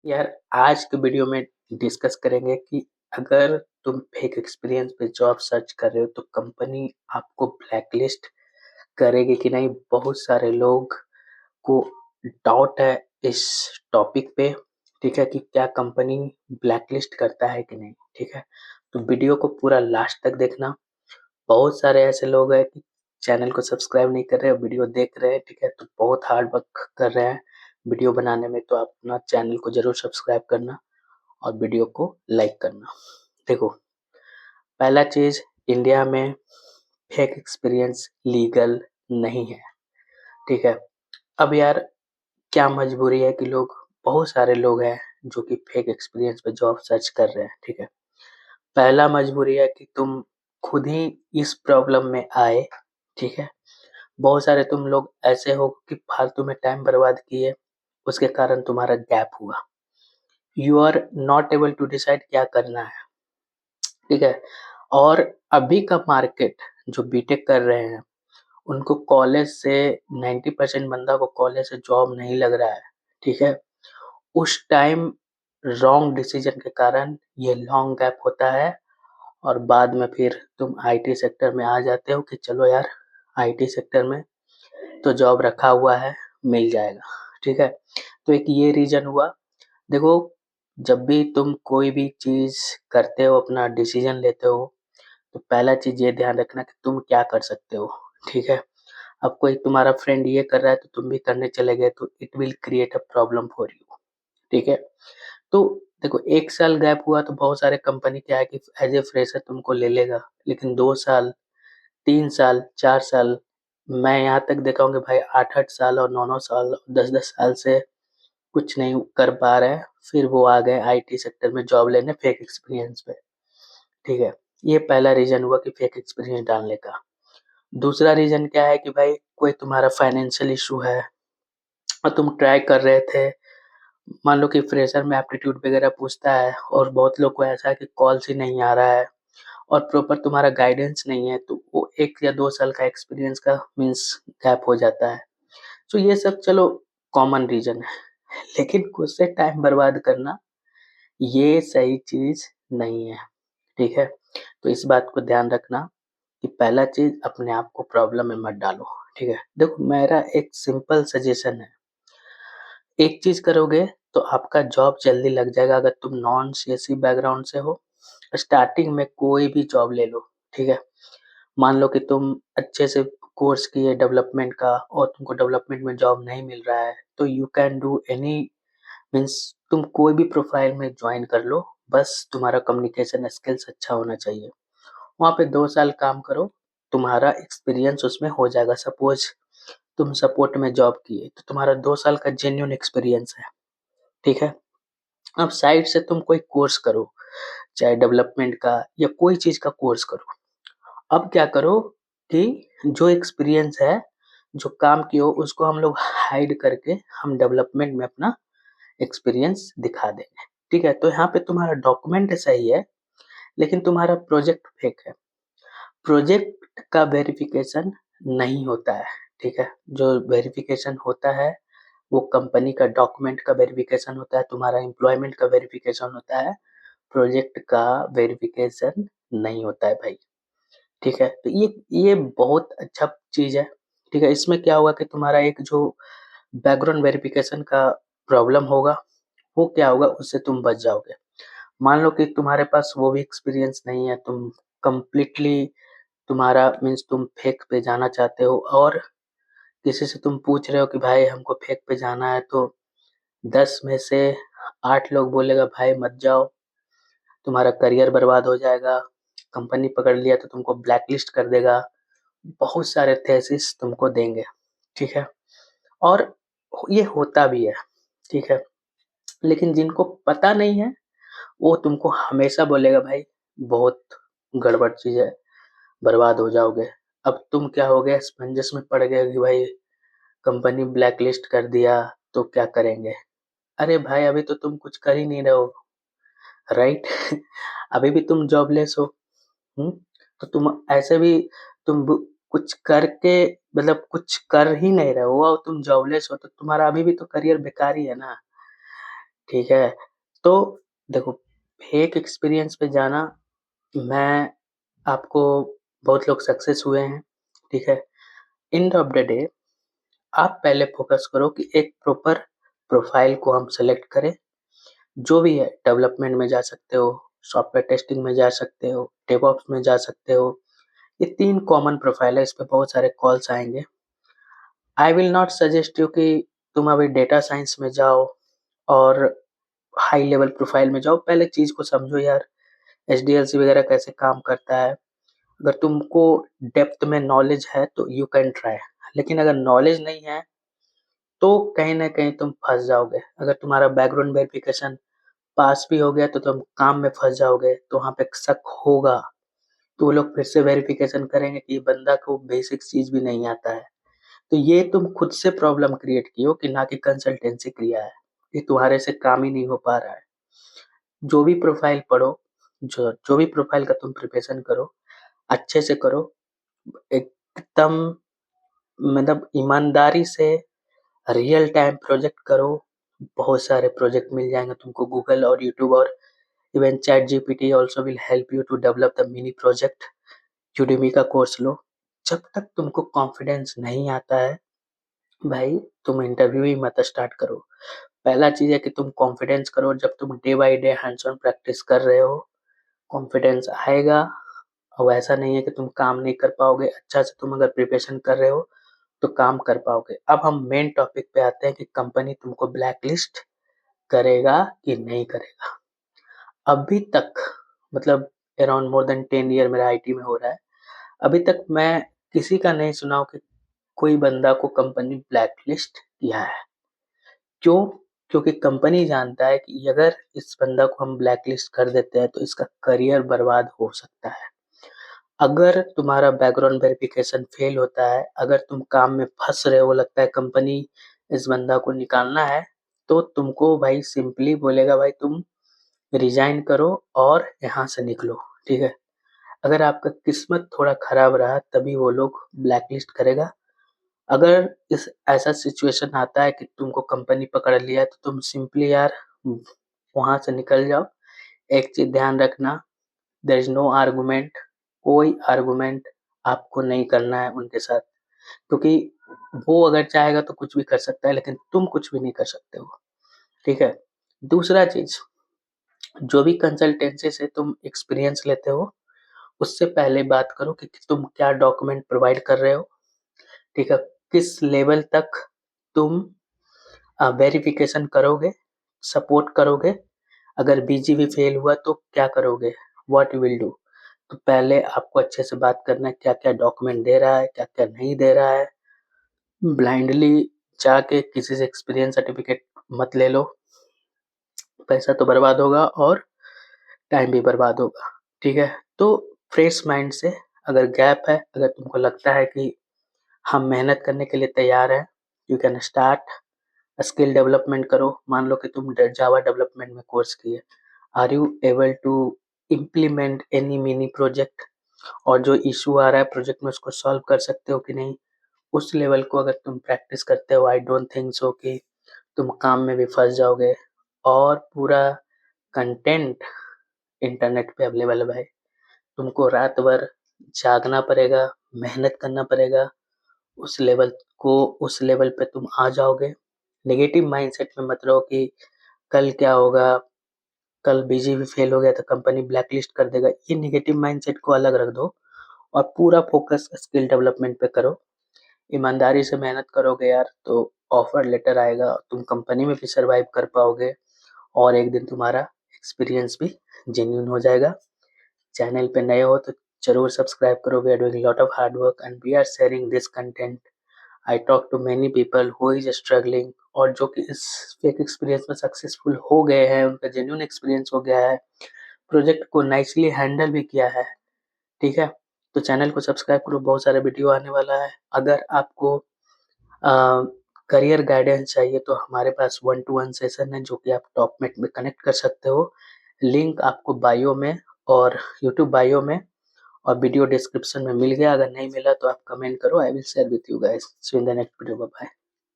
यार आज के वीडियो में डिस्कस करेंगे कि अगर तुम फेक एक्सपीरियंस पे जॉब सर्च कर रहे हो तो कंपनी आपको ब्लैकलिस्ट करेगी कि नहीं। बहुत सारे लोग को डाउट है इस टॉपिक पे। ठीक है कि क्या कंपनी ब्लैकलिस्ट करता है कि नहीं। ठीक है, तो वीडियो को पूरा लास्ट तक देखना। बहुत सारे ऐसे लोग हैं कि चैनल को सब्सक्राइब नहीं कर रहे, वीडियो देख रहे हैं। ठीक है, तो बहुत हार्ड वर्क कर रहे हैं वीडियो बनाने में, तो आप अपना चैनल को जरूर सब्सक्राइब करना और वीडियो को लाइक करना। देखो, पहला चीज, इंडिया में फेक एक्सपीरियंस लीगल नहीं है। ठीक है, अब यार क्या मजबूरी है कि लोग, बहुत सारे लोग हैं जो कि फेक एक्सपीरियंस पे जॉब सर्च कर रहे हैं। ठीक है, पहला मजबूरी है कि तुम खुद ही इस प्रॉब्लम में आए। ठीक है, बहुत सारे तुम लोग ऐसे हो कि फालतू में टाइम बर्बाद किए, उसके कारण तुम्हारा गैप हुआ। You are not able to decide क्या करना है। ठीक है, और अभी का मार्केट, जो बीटेक कर रहे हैं उनको कॉलेज से 90% बंदा को कॉलेज से जॉब नहीं लग रहा है। ठीक है, उस टाइम रॉन्ग डिसीजन के कारण ये लॉन्ग गैप होता है और बाद में फिर तुम आईटी सेक्टर में आ जाते हो कि चलो यार, आईटी सेक्टर में तो जॉब रखा हुआ है, मिल जाएगा। ठीक है, तो एक ये रीजन हुआ। देखो, जब भी तुम कोई भी चीज करते हो, अपना डिसीजन लेते हो, तो पहला चीज ये ध्यान रखना कि तुम क्या कर सकते हो। ठीक है, अब कोई तुम्हारा फ्रेंड ये कर रहा है तो तुम भी करने चले गए तो it will create a problem for you. ठीक है, तो देखो, 1 साल गैप हुआ तो बहुत सारे कंपनी क्या है कि एज ए फ्रेशर तुमको ले लेगा, लेकिन 2 साल, 3 साल, 4 साल, मैं यहाँ तक देखा हूँ कि भाई 8-8 साल और 9-9 साल, 10-10 साल से कुछ नहीं कर पा रहे हैं, फिर वो आ गए आईटी सेक्टर में जॉब लेने फेक एक्सपीरियंस पे। ठीक है, ये पहला रीजन हुआ कि फेक एक्सपीरियंस डालने का। दूसरा रीजन क्या है कि भाई कोई तुम्हारा फाइनेंशियल इशू है और तुम ट्राई कर रहे थे। मान लो कि फ्रेशर में एप्टीट्यूड वगैरह पूछता है और बहुत लोग को ऐसा है कि कॉल्स ही नहीं आ रहा है और प्रॉपर तुम्हारा गाइडेंस नहीं है, तो वो 1 या 2 साल का एक्सपीरियंस का मीन्स गैप हो जाता है। तो ये सब चलो कॉमन रीजन है, लेकिन खुद से टाइम बर्बाद करना ये सही चीज नहीं है। ठीक है, तो इस बात को ध्यान रखना कि पहला चीज, अपने आप को प्रॉब्लम में मत डालो। ठीक है, देखो, मेरा एक सिंपल सजेशन है। एक चीज करोगे तो आपका जॉब जल्दी लग जाएगा। अगर तुम नॉन सीएससी बैकग्राउंड से हो, स्टार्टिंग में कोई भी जॉब ले लो। ठीक है, मान लो कि तुम अच्छे से कोर्स किए डेवलपमेंट का और तुमको डेवलपमेंट में जॉब नहीं मिल रहा है, तो you can do any, means तुम कोई भी प्रोफाइल में ज्वाइन कर लो, बस तुम्हारा कम्युनिकेशन स्किल्स अच्छा होना चाहिए। वहाँ पे 2 साल काम करो, तुम्हारा एक्सपीरियंस उसमें हो जाएगा। सपोज तुम सपोर्ट में जॉब किए तो तुम्हारा 2 साल का जेन्यून एक्सपीरियंस है। ठीक है, अब साइड से तुम कोई कोर्स करो, चाहे डेवलपमेंट का या कोई चीज का कोर्स करो। अब क्या करो कि जो एक्सपीरियंस है, जो काम किए हो, उसको हम लोग हाइड करके हम डेवलपमेंट में अपना एक्सपीरियंस दिखा देंगे। ठीक है, तो यहाँ पे तुम्हारा डॉक्यूमेंट सही है, लेकिन तुम्हारा प्रोजेक्ट फेक है। प्रोजेक्ट का वेरिफिकेशन नहीं होता है। ठीक है, जो वेरिफिकेशन होता है वो कंपनी का डॉक्यूमेंट का वेरिफिकेशन होता है, तुम्हारा एम्प्लॉयमेंट का वेरिफिकेशन होता है, प्रोजेक्ट का वेरिफिकेशन नहीं होता है भाई। ठीक है, तो ये बहुत अच्छा चीज है। ठीक है, इसमें क्या होगा कि तुम्हारा एक जो बैकग्राउंड वेरिफिकेशन का प्रॉब्लम होगा, वो क्या होगा, उससे तुम बच जाओगे। मान लो कि तुम्हारे पास वो भी एक्सपीरियंस नहीं है, तुम कंप्लीटली, तुम्हारा मीन्स तुम फेक पे जाना चाहते हो और किसी से तुम पूछ रहे हो कि भाई हमको फेक पे जाना है, तो 10 में से 8 लोग बोलेगा भाई मत जाओ, तुम्हारा करियर बर्बाद हो जाएगा, कंपनी पकड़ लिया तो तुमको ब्लैकलिस्ट कर देगा, बहुत सारे थेसिस तुमको देंगे। ठीक है, और ये होता भी है। ठीक है, लेकिन जिनको पता नहीं है वो तुमको हमेशा बोलेगा भाई बहुत गड़बड़ चीज है, बर्बाद हो जाओगे। अब तुम क्या हो गए, असमंजस में पड़ गए कि भाई कंपनी ब्लैकलिस्ट कर दिया तो क्या करेंगे। अरे भाई, अभी तो तुम कुछ कर ही नहीं रहे हो, राइट? अभी भी तुम जॉबलेस हो। हम्म, तो तुम ऐसे भी, कुछ करके, मतलब कुछ कर ही नहीं रहे हो और तुम जॉबलेस हो, तो तुम्हारा अभी भी तो करियर बेकार ही है ना। ठीक है? तो देखो, फेक एक्सपीरियंस पे जाना, मैं आपको बहुत लोग सक्सेस हुए हैं, ठीक है? एंड ऑफ द डे आप पहले फ़ोकस करो कि एक प्रॉपर प्रोफ़ाइल को हम सेलेक्ट करें। जो भी है, डेवलपमेंट में जा सकते हो, सॉफ्टवेयर टेस्टिंग में जा सकते हो, डेवऑप्स में जा सकते हो। ये 3 कॉमन प्रोफ़ाइल है, इस पे बहुत सारे कॉल्स आएँगे। I will not suggest you कि तुम अभी डेटा साइंस में जाओ और हाई लेवल प्रोफ़ाइल में जाओ। पहले चीज़ को समझो यार, एसडीएलसी वगैरह कैसे काम करता है। अगर तुमको डेप्थ में नॉलेज है तो यू कैन ट्राई, लेकिन अगर नॉलेज नहीं है तो कहीं न कहीं तुम फँस जाओगे। अगर तुम्हारा बैकग्राउंड वेरिफ़िकेशन पास भी हो गया तो तुम काम में फँस जाओगे, तो वहाँ पे शक होगा। तो वो लोग फिर से वेरिफ़िकेशन करेंगे कि ये बंदा को बेसिक चीज़ भी नहीं आता है। तो ये तुम खुद से प्रॉब्लम क्रिएट की हो, कि ना कि कंसल्टेंसी किया है। ये तुम्हारे से काम ही नहीं हो पा रहा है। जो भी प्रोफ़ाइल पढ़ो, जो जो भी प्रोफ़ाइल का तुम प्रिपरेशन करो, अच्छे से करो। एकदम मतलब ईमानदारी से रियल टाइम प्रोजेक्ट करो। बहुत सारे प्रोजेक्ट मिल जाएँगे तुमको गूगल और यूट्यूब, और even ChatGPT also will help you to develop the mini project. Udemy का कोर्स लो। जब तक तुमको कॉन्फिडेंस नहीं आता है, भाई तुम इंटरव्यू ही मत स्टार्ट करो। पहला चीज़ है कि तुम कॉन्फिडेंस करो। जब तुम day by day hands on practice कर रहे हो, कॉन्फिडेंस आएगा। और ऐसा नहीं है कि तुम काम नहीं कर पाओगे। अच्छा से तुम अगर प्रिपरेशन कर रहे हो तो काम कर पाओगे। अब हम मेन टॉपिक पे आते हैं कि कंपनी तुमको ब्लैकलिस्ट करेगा कि नहीं करेगा। अभी तक मतलब अराउंड मोर देन 10 ईयर मेरा आईटी में हो रहा है। अभी तक मैं किसी का नहीं सुना हूँ कि कोई बंदा को कंपनी ब्लैकलिस्ट किया है। क्यों? क्योंकि कंपनी जानता है कि अगर इस बंदा को हम ब्लैकलिस्ट कर देते हैं तो इसका करियर बर्बाद हो सकता है। अगर तुम्हारा बैकग्राउंड वेरिफिकेशन फेल होता है, अगर तुम काम में फँस रहे हो, लगता है कंपनी इस बंदा को निकालना है, तो तुमको भाई सिंपली बोलेगा भाई तुम रिज़ाइन करो और यहाँ से निकलो, ठीक है? अगर आपका किस्मत थोड़ा खराब रहा तभी वो लोग ब्लैकलिस्ट करेगा। अगर इस ऐसा सिचुएशन आता है कि तुमको कंपनी पकड़ लिया है तो तुम सिंपली यार वहाँ से निकल जाओ। एक चीज़ ध्यान रखना, देयर इज़ नो आर्गुमेंट। कोई आर्गुमेंट आपको नहीं करना है उनके साथ, क्योंकि वो अगर चाहेगा तो कुछ भी कर सकता है, लेकिन तुम कुछ भी नहीं कर सकते हो, ठीक है? दूसरा चीज़, जो भी कंसल्टेंसी से तुम एक्सपीरियंस लेते हो, उससे पहले बात करो कि तुम क्या डॉक्यूमेंट प्रोवाइड कर रहे हो, ठीक है? किस लेवल तक तुम वेरिफिकेशन करोगे, सपोर्ट करोगे। अगर बीजीवी फेल हुआ तो क्या करोगे? What you will do? तो पहले आपको अच्छे से बात करना है, क्या-क्या डॉक्यूमेंट दे रहा है, क्या-क्या नहीं दे रहा है। ब्लाइंडली जाके किसी से एक्सपीरियंस सर्टिफिकेट मत ले लो। पैसा तो बर्बाद होगा और टाइम भी बर्बाद होगा, ठीक है? तो फ्रेश माइंड से, अगर गैप है, अगर तुमको लगता है कि हम मेहनत करने के लिए तैयार हैं, you can start. Skill development करो। मान लो कि तुम जावा डेवलपमेंट में कोर्स किए, are you able to implement any mini project? और जो इशू आ रहा है प्रोजेक्ट में उसको सॉल्व कर सकते हो कि नहीं? उस लेवल को अगर तुम प्रैक्टिस करते हो, आई डोंट थिंक सो कि तुम काम में भी फंस जाओगे। और पूरा कंटेंट इंटरनेट पे अवेलेबल है भाई। तुमको रात भर जागना पड़ेगा, मेहनत करना पड़ेगा। उस लेवल पे तुम आ जाओगे। नेगेटिव माइंडसेट में मत रहो कि कल क्या होगा, कल बीजीवी फेल हो गया तो कंपनी ब्लैकलिस्ट कर देगा। ये नेगेटिव माइंडसेट को अलग रख दो और पूरा फोकस स्किल डेवलपमेंट पे करो। ईमानदारी से मेहनत करोगे यार तो ऑफर लेटर आएगा, तुम कंपनी में भी सर्वाइव कर पाओगे और एक दिन तुम्हारा एक्सपीरियंस भी जेन्युइन हो जाएगा। चैनल पे नए हो तो जरूर सब्सक्राइब करो। We are doing lot of hard work and we are sharing this content. I talk to many people who is struggling, और जो कि इस फेक एक्सपीरियंस में सक्सेसफुल हो गए हैं, उनका जेन्युइन एक्सपीरियंस हो गया है, प्रोजेक्ट को नाइसली हैंडल भी किया है, ठीक है? तो चैनल को सब्सक्राइब करो, बहुत सारे वीडियो आने वाला है। अगर आपको करियर गाइडेंस चाहिए तो हमारे पास 1 टू 1 सेशन है जो कि आप टॉपमेट में कनेक्ट कर सकते हो। लिंक आपको बायो में और यूट्यूब बायो में और वीडियो डिस्क्रिप्शन में मिल गया। अगर नहीं मिला तो आप कमेंट करो, I will share with you guys. See you in the next video. Bye bye.